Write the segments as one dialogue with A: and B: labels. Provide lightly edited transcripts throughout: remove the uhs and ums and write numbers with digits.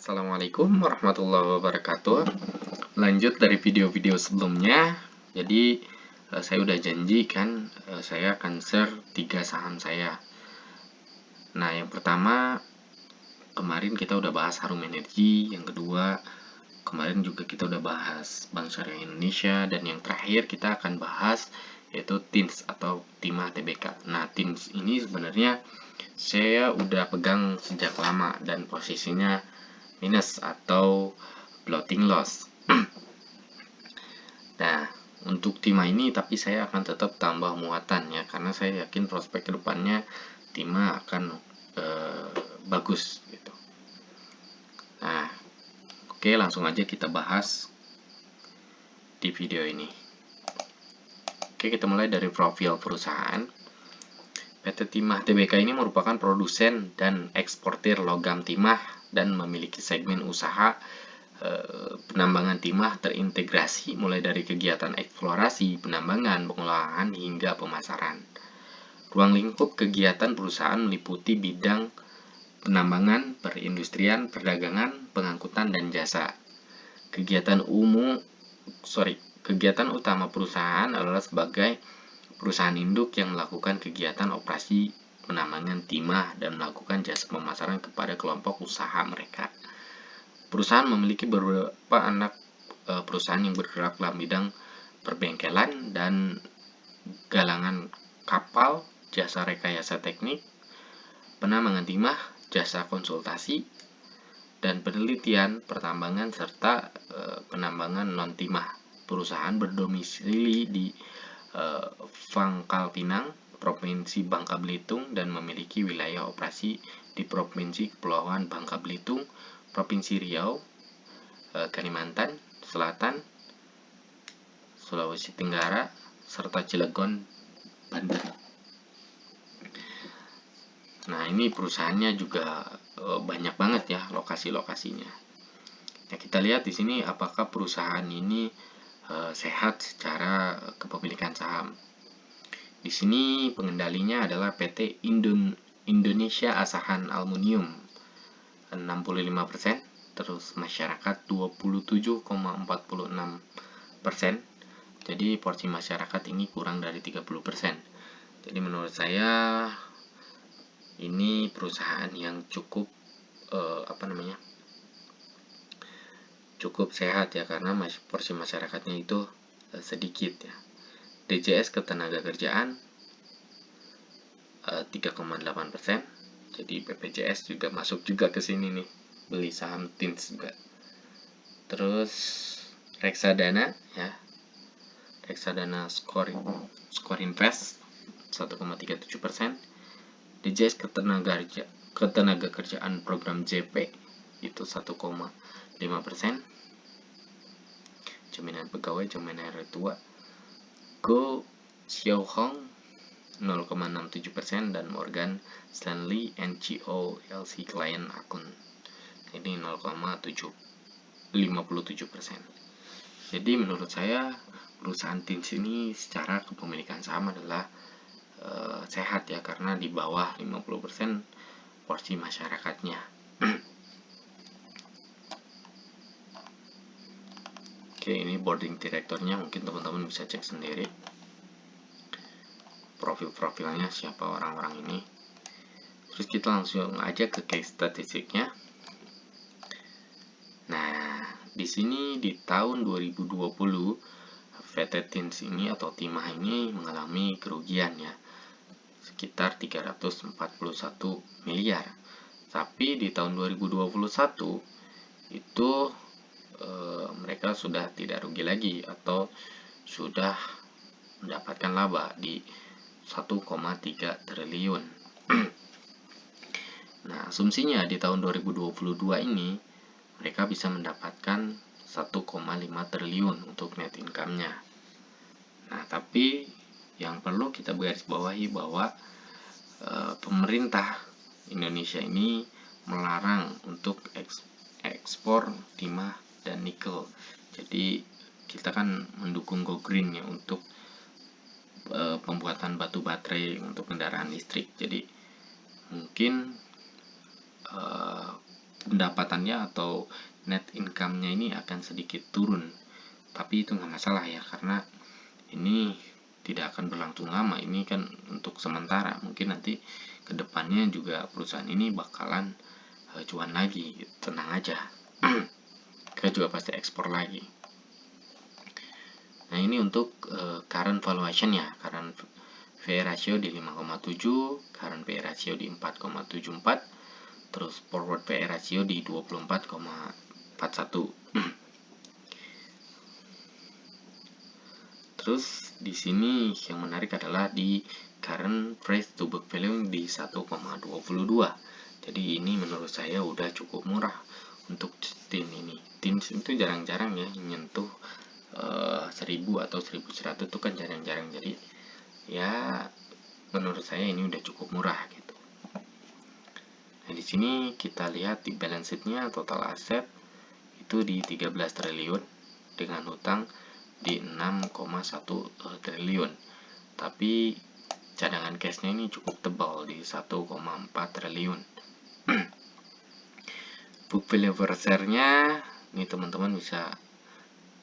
A: Assalamualaikum warahmatullahi wabarakatuh. Lanjut dari video-video sebelumnya. Jadi saya udah janji kan, saya akan share 3 saham saya. Nah, yang pertama kemarin kita udah bahas Harum Energy, yang kedua kemarin juga kita udah bahas Bank Syariah Indonesia, dan yang terakhir kita akan bahas yaitu TINS atau Timah Tbk. Nah, TINS ini sebenarnya saya udah pegang sejak lama dan posisinya minus atau floating loss. Nah, untuk Timah ini tapi saya akan tetap tambah muatan ya, karena saya yakin prospek kedepannya Timah akan bagus gitu. Nah, oke, langsung aja kita bahas di video ini. Oke, kita mulai dari profil perusahaan. PT Timah Tbk ini merupakan produsen dan eksportir logam timah dan memiliki segmen usaha penambangan timah terintegrasi mulai dari kegiatan eksplorasi, penambangan, pengolahan, hingga pemasaran. Ruang lingkup kegiatan perusahaan meliputi bidang penambangan, perindustrian, perdagangan, pengangkutan, dan jasa. Kegiatan utama perusahaan adalah sebagai perusahaan induk yang melakukan kegiatan operasi penambangan timah dan melakukan jasa pemasaran kepada kelompok usaha mereka. Perusahaan memiliki beberapa anak perusahaan yang bergerak dalam bidang perbengkelan dan galangan kapal, jasa rekayasa teknik, penambangan timah, jasa konsultasi, dan penelitian pertambangan serta penambangan non-timah. Perusahaan berdomisili di Pangkal Pinang, Provinsi Bangka Belitung, dan memiliki wilayah operasi di Provinsi Kepulauan Bangka Belitung, Provinsi Riau, Kalimantan Selatan, Sulawesi Tenggara, serta Cilegon, Banten. Nah, ini perusahaannya juga banyak banget ya lokasi-lokasinya. Nah, kita lihat di sini apakah perusahaan ini sehat secara kepemilikan saham. Di sini pengendalinya adalah PT Indonesia Asahan Aluminium 65%, terus masyarakat 27,46%. Jadi porsi masyarakat ini kurang dari 30%. Jadi menurut saya ini perusahaan yang cukup cukup sehat ya, karena porsi masyarakatnya itu sedikit ya. DJS ketenagakerjaan 3,8%. Jadi BPJS juga masuk juga ke sini nih, beli saham TINS juga. Terus reksadana ya. Reksadana Skor Invest 1,37%. DJS ketenagakerjaan program JP itu 1,5%. Jaminan pegawai, jaminan hari tua Go Xiao Hong 0,67%, dan Morgan Stanley NGO LC Client Account ini 0,57%. Jadi menurut saya perusahaan TINS ini secara kepemilikan saham adalah sehat ya, karena di bawah 50% porsi masyarakatnya. Oke, ini boarding direkturnya, mungkin teman-teman bisa cek sendiri profil-profilnya siapa orang-orang ini. Terus kita langsung aja ke case statistiknya. Nah, di sini di tahun 2020 PT TINS ini atau Timah ini mengalami kerugian ya, sekitar 341 miliar. Tapi di tahun 2021 itu mereka sudah tidak rugi lagi atau sudah mendapatkan laba di 1,3 triliun. Nah, asumsinya di tahun 2022 ini mereka bisa mendapatkan 1,5 triliun untuk net income-nya. Nah, tapi yang perlu kita garis bawahi bahwa pemerintah Indonesia ini melarang untuk ekspor timah dan nikel. Jadi kita kan mendukung Go Green ya untuk pembuatan batu baterai untuk kendaraan listrik. Jadi mungkin pendapatannya atau net income-nya ini akan sedikit turun. Tapi itu nggak masalah ya, karena ini tidak akan berlangsung lama. Ini kan untuk sementara. Mungkin nanti kedepannya juga perusahaan ini bakalan cuan lagi. Tenang aja. Kita juga pasti ekspor lagi. Nah, ini untuk current valuation ya. Current PE ratio di 5,7, current PE ratio di 4,74, terus forward PE ratio di 24,41. Terus di sini yang menarik adalah di current price to book value di 1,22. Jadi ini menurut saya udah cukup murah untuk tim ini. Tim itu jarang-jarang ya menyentuh 1000 atau 1100 itu kan jarang-jarang. Jadi ya menurut saya ini udah cukup murah gitu. Nah, di sini kita lihat di balance sheet-nya total aset itu di 13 triliun dengan hutang di 6,1 triliun. Tapi cadangan cashnya ini cukup tebal di 1,4 triliun. Book value per share-nya ini teman-teman bisa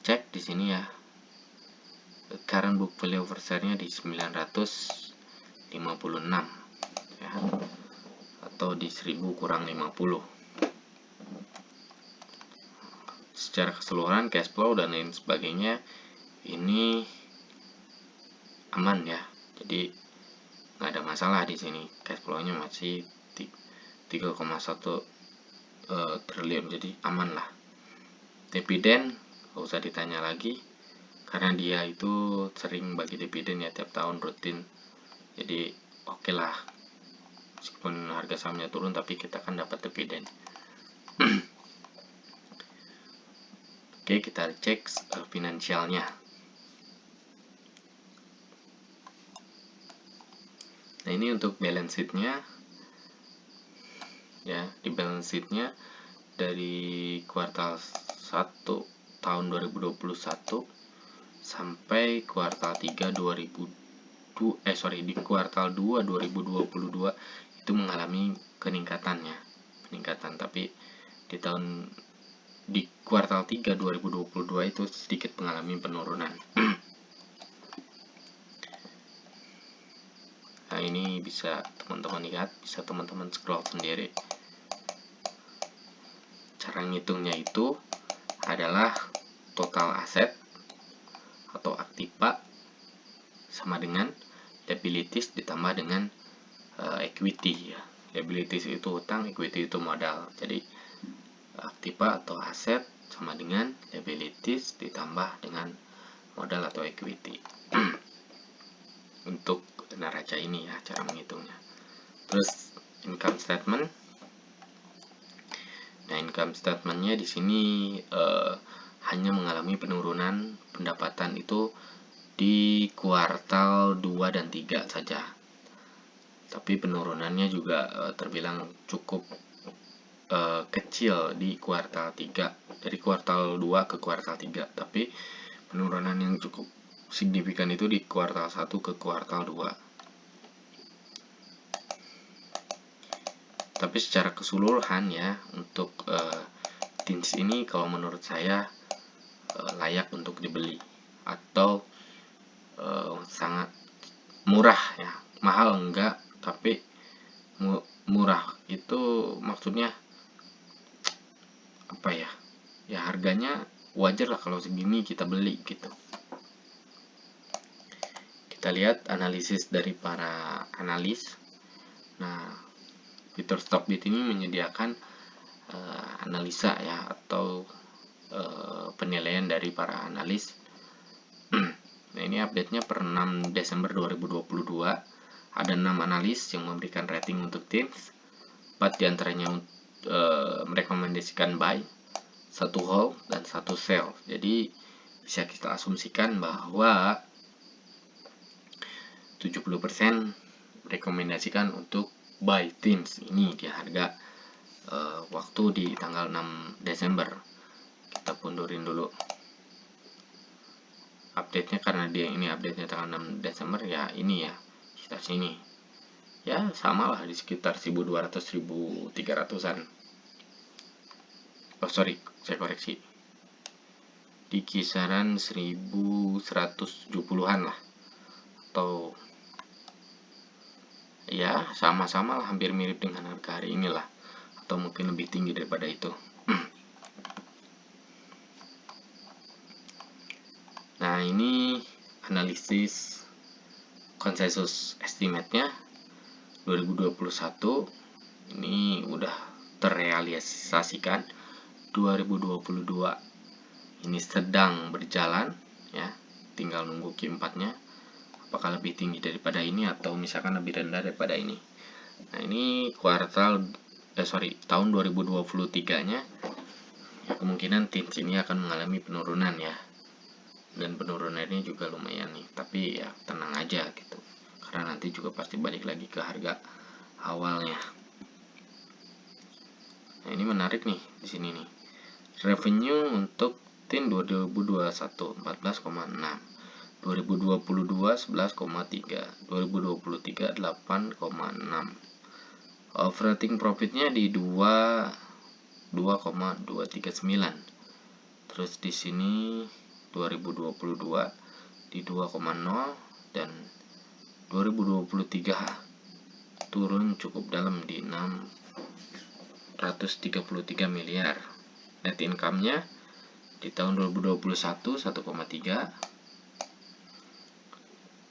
A: cek di sini ya. Current book value per share-nya di 956 ya. Atau di 1000 kurang 50. Secara keseluruhan cash flow dan lain sebagainya ini aman ya. Jadi nggak ada masalah di sini. Cash flow-nya masih 3,1 triliun. Jadi aman lah. Dividen nggak usah ditanya lagi karena dia itu sering bagi dividen ya tiap tahun rutin. Jadi oke lah. Meskipun harga sahamnya turun tapi kita kan dapat dividen. Oke, kita cek finansialnya. Nah, ini untuk balance sheet-nya ya. Di balance sheet-nya dari kuartal 1 tahun 2021 sampai kuartal 3 di kuartal 2 2022 itu mengalami peningkatan, tapi di kuartal 3 2022 itu sedikit mengalami penurunan. Nah, ini bisa teman-teman lihat, bisa teman-teman scroll sendiri. Cara ngitungnya itu adalah total aset atau aktiva sama dengan liabilities ditambah dengan equity ya. Liabilities itu hutang, equity itu modal. Jadi aktiva atau aset sama dengan liabilities ditambah dengan modal atau equity. Untuk neraca ini ya cara menghitungnya. Terus income statement. Nah, income statementnya di sini hanya mengalami penurunan pendapatan itu di kuartal 2 dan 3 saja. Tapi penurunannya juga terbilang cukup kecil di kuartal 3, dari kuartal 2 ke kuartal 3. Tapi penurunan yang cukup signifikan itu di kuartal 1 ke kuartal 2. Tapi secara keseluruhan ya, untuk TINS ini kalau menurut saya layak untuk dibeli atau sangat murah ya. Mahal enggak, tapi murah itu maksudnya apa ya? Ya harganya wajar lah kalau segini kita beli gitu. Kita lihat analisis dari para analis. Nah, Peter Stockbit ini menyediakan analisa ya atau penilaian dari para analis. Nah, ini update-nya per 6 Desember 2022. Ada 6 analis yang memberikan rating untuk TINS. 4 diantaranya merekomendasikan buy, 1 hold, dan 1 sell. Jadi bisa kita asumsikan bahwa 70% rekomendasikan untuk buy TINS ini di harga waktu di tanggal 6 Desember. Kita mundurin dulu update-nya karena dia ini update-nya tanggal 6 Desember ya, ini ya kita sini ya sama lah di sekitar 1200 1300-an. saya koreksi, di kisaran 1170-an lah, atau ya sama-sama lah, hampir mirip dengan harga hari inilah, atau mungkin lebih tinggi daripada itu. Nah, ini analisis konsensus estimate-nya 2021 ini udah terrealisasikan. 2022 ini sedang berjalan ya, tinggal nunggu Q4-nya apakah lebih tinggi daripada ini atau misalkan lebih rendah daripada ini. Nah, ini tahun 2023-nya ya, kemungkinan TINS ini akan mengalami penurunan ya, dan penurunannya juga lumayan nih, tapi ya tenang aja gitu, karena nanti juga pasti balik lagi ke harga awalnya. Nah, ini menarik nih di sini nih, revenue untuk TIN 2021 14,6, 2022 11,3, 2023 8,6, operating profitnya di 2,239. Terus di sini 2022 di 2,0, dan 2023 turun cukup dalam di 633 miliar. Net income-nya di tahun 2021 1,3,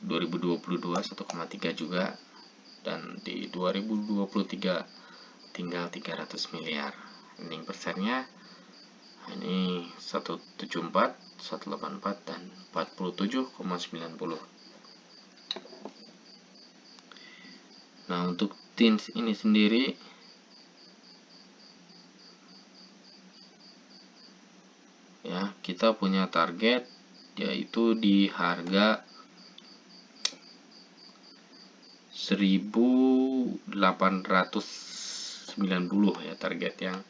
A: 2022 1,3 juga, dan di 2023 tinggal 300 miliar. Earning persennya ini 174, 184, dan 47,90. Nah, untuk TINS ini sendiri ya, kita punya target yaitu di harga 1890 ya, target yang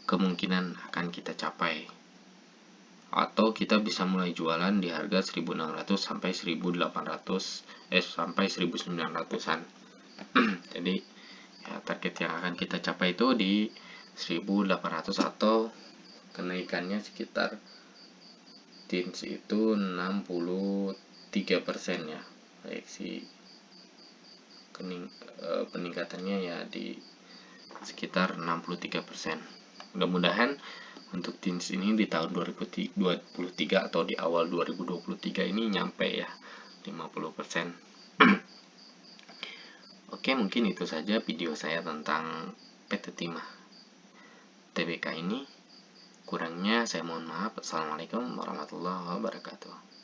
A: kemungkinan akan kita capai, atau kita bisa mulai jualan di harga 1600 sampai 1800 sampai 1900-an. Jadi ya, target yang akan kita capai itu di 1800, atau kenaikannya sekitar TINS itu 63% ya, proyeksi peningkatannya ya di sekitar 63%. Mudah-mudahan untuk TINS ini di tahun 2023 atau di awal 2023 ini nyampe ya 50%. Oke, mungkin itu saja video saya tentang PT Timah Tbk ini. Kurangnya saya mohon maaf. Assalamualaikum warahmatullahi wabarakatuh.